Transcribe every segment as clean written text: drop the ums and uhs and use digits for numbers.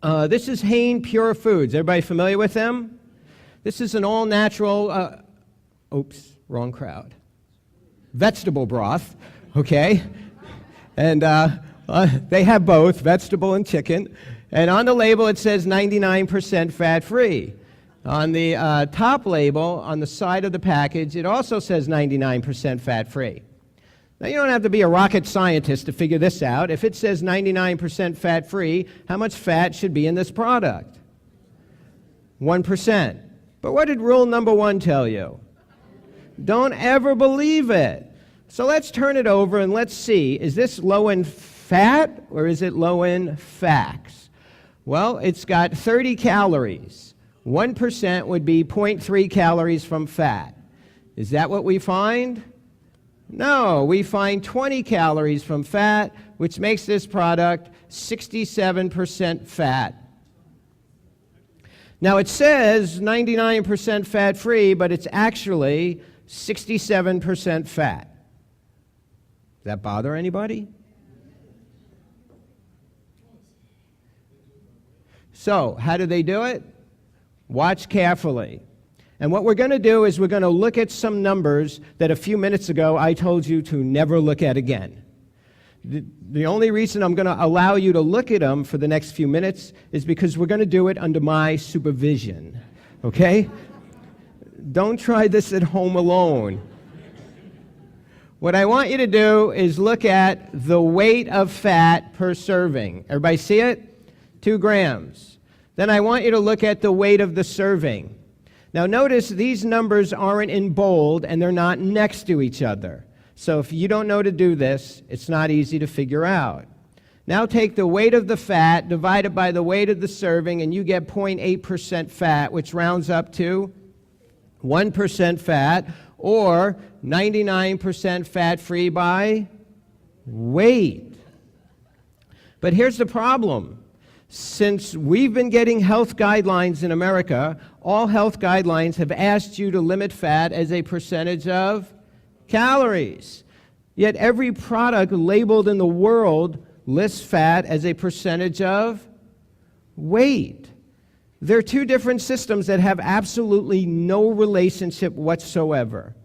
This is Hain Pure Foods. Everybody familiar with them? This is an all-natural, oops, wrong crowd. Vegetable broth, okay? And they have both, vegetable and chicken. And on the label it says 99% fat-free. On the top label, on the side of the package, it also says 99% fat-free. Now, you don't have to be a rocket scientist to figure this out. If it says 99% fat-free, how much fat should be in this product? 1%. But what did rule number 1 tell you? Don't ever believe it. So let's turn it over and let's see, is this low in fat or is it low in facts? Well, it's got 30 calories. 1% would be 0.3 calories from fat. Is that what we find? No, we find 20 calories from fat, which makes this product 67% fat. Now it says 99% fat-free, but it's actually 67% fat. Does that bother anybody? So, how do they do it? Watch carefully. And what we're going to do is we're going to look at some numbers that a few minutes ago I told you to never look at again. The only reason I'm going to allow you to look at them for the next few minutes is because we're going to do it under my supervision, okay? Don't try this at home alone. What I want you to do is look at the weight of fat per serving. Everybody see it? 2 grams. Then I want you to look at the weight of the serving. Now notice these numbers aren't in bold and they're not next to each other. So if you don't know to do this, it's not easy to figure out. Now take the weight of the fat, divide it by the weight of the serving, and you get 0.8% fat, which rounds up to 1% fat, or 99% fat-free by weight. But here's the problem. Since we've been getting health guidelines in America, all health guidelines have asked you to limit fat as a percentage of calories. Yet every product labeled in the world lists fat as a percentage of weight. There are 2 different systems that have absolutely no relationship whatsoever.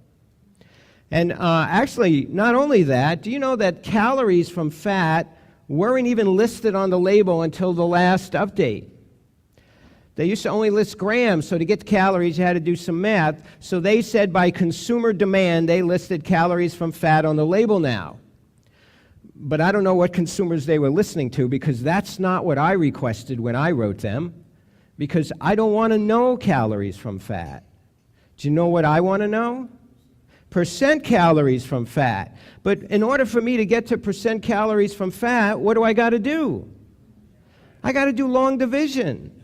And actually, not only that, do you know that calories from fat weren't even listed on the label until the last update? They used to only list grams, so to get the calories, you had to do some math. So they said by consumer demand, they listed calories from fat on the label now. But I don't know what consumers they were listening to, because that's not what I requested when I wrote them, because I don't want to know calories from fat. Do you know what I want to know? Percent calories from fat. But in order for me to get to percent calories from fat, what do I got to do? I got to do long division.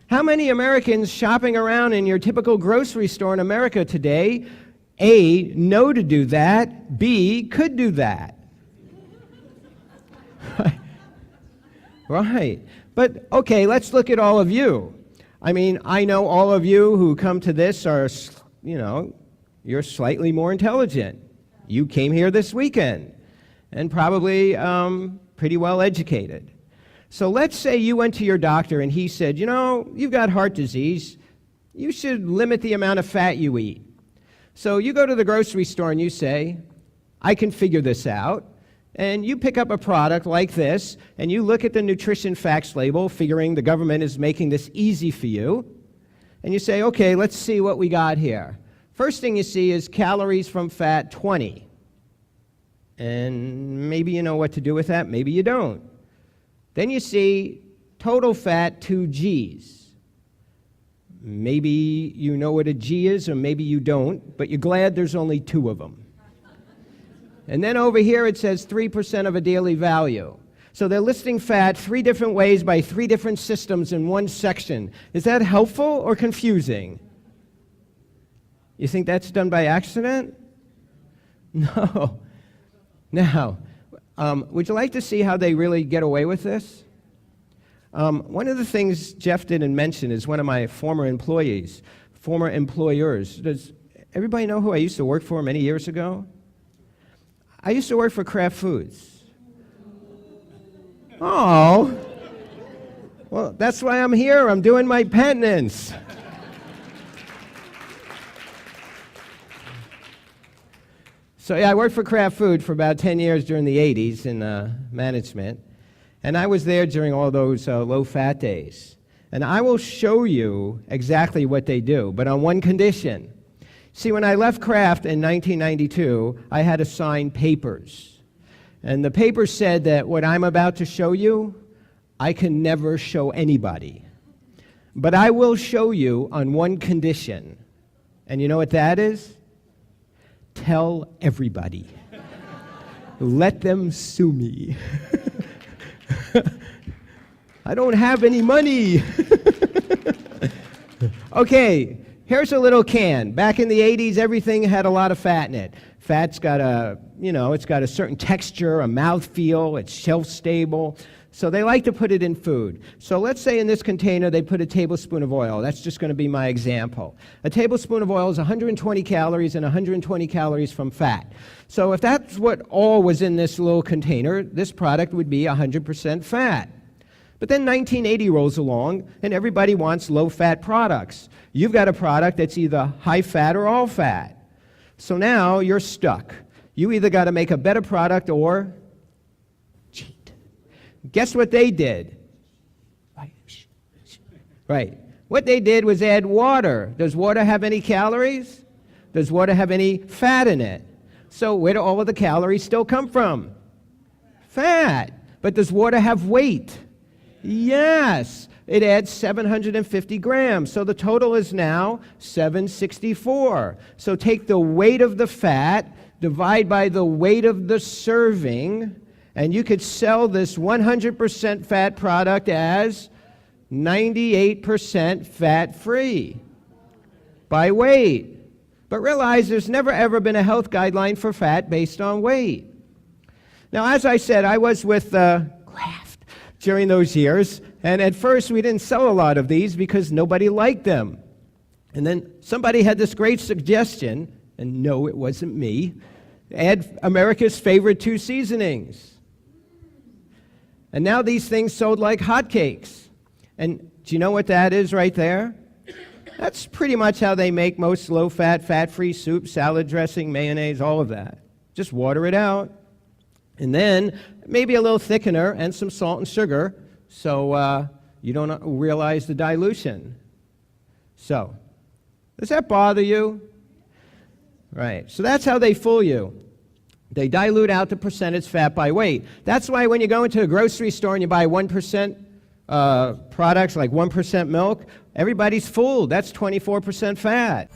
How many Americans shopping around in your typical grocery store in America today, A, know to do that, B, could do that? Right. But, okay, let's look at all of you. I mean, I know all of you who come to this are, you're slightly more intelligent. You came here this weekend and probably pretty well educated. So let's say you went to your doctor and he said, you've got heart disease. You should limit the amount of fat you eat. So you go to the grocery store and you say, I can figure this out. And you pick up a product like this and you look at the nutrition facts label, figuring the government is making this easy for you. And you say, okay, let's see what we got here. First thing you see is calories from fat 20. And maybe you know what to do with that, maybe you don't. Then you see total fat 2 Gs. Maybe you know what a G is, or maybe you don't, but you're glad there's only 2 of them. And then over here it says 3% of a daily value. So they're listing fat 3 different ways by 3 different systems in one section. Is that helpful or confusing? You think that's done by accident? No. Now, would you like to see how they really get away with this? One of the things Jeff didn't mention is one of my former employers. Does everybody know who I used to work for many years ago? I used to work for Kraft Foods. Oh, Well, that's why I'm here. I'm doing my penance. So yeah, I worked for Kraft Food for about 10 years during the 80s in management. And I was there during all those low-fat days. And I will show you exactly what they do, but on one condition. See, when I left Kraft in 1992, I had to sign papers. And the papers said that what I'm about to show you, I can never show anybody. But I will show you on one condition. And you know what that is? Tell everybody. Let them sue me. I don't have any money. Okay, here's a little can. Back in the 80s, everything had a lot of fat in it. Fat's got it's got a certain texture, a mouthfeel, it's shelf-stable. So they like to put it in food. So let's say in this container they put a tablespoon of oil. That's just going to be my example. A tablespoon of oil is 120 calories and 120 calories from fat. So if that's what all was in this little container, this product would be 100% fat. But then 1980 rolls along, and everybody wants low-fat products. You've got a product that's either high-fat or all-fat. So now you're stuck. You either got to make a better product or cheat. Guess what they did? Right. What they did was add water. Does water have any calories? Does water have any fat in it? So where do all of the calories still come from? Fat. But does water have weight? Yes. It adds 750 grams. So the total is now 764. So take the weight of the fat, divide by the weight of the serving, and you could sell this 100% fat product as 98% fat-free by weight. But realize there's never ever been a health guideline for fat based on weight. Now, as I said, I was with Kraft during those years, and at first we didn't sell a lot of these because nobody liked them. And then somebody had this great suggestion, and no, it wasn't me, add America's favorite 2 seasonings. And now these things sold like hotcakes. And do you know what that is right there? That's pretty much how they make most low-fat, fat-free soup, salad dressing, mayonnaise, all of that. Just water it out. And then maybe a little thickener and some salt and sugar so you don't realize the dilution. So, does that bother you? Right. So that's how they fool you. They dilute out the percentage fat by weight. That's why when you go into a grocery store and you buy 1% products like 1% milk, everybody's fooled. That's 24% fat.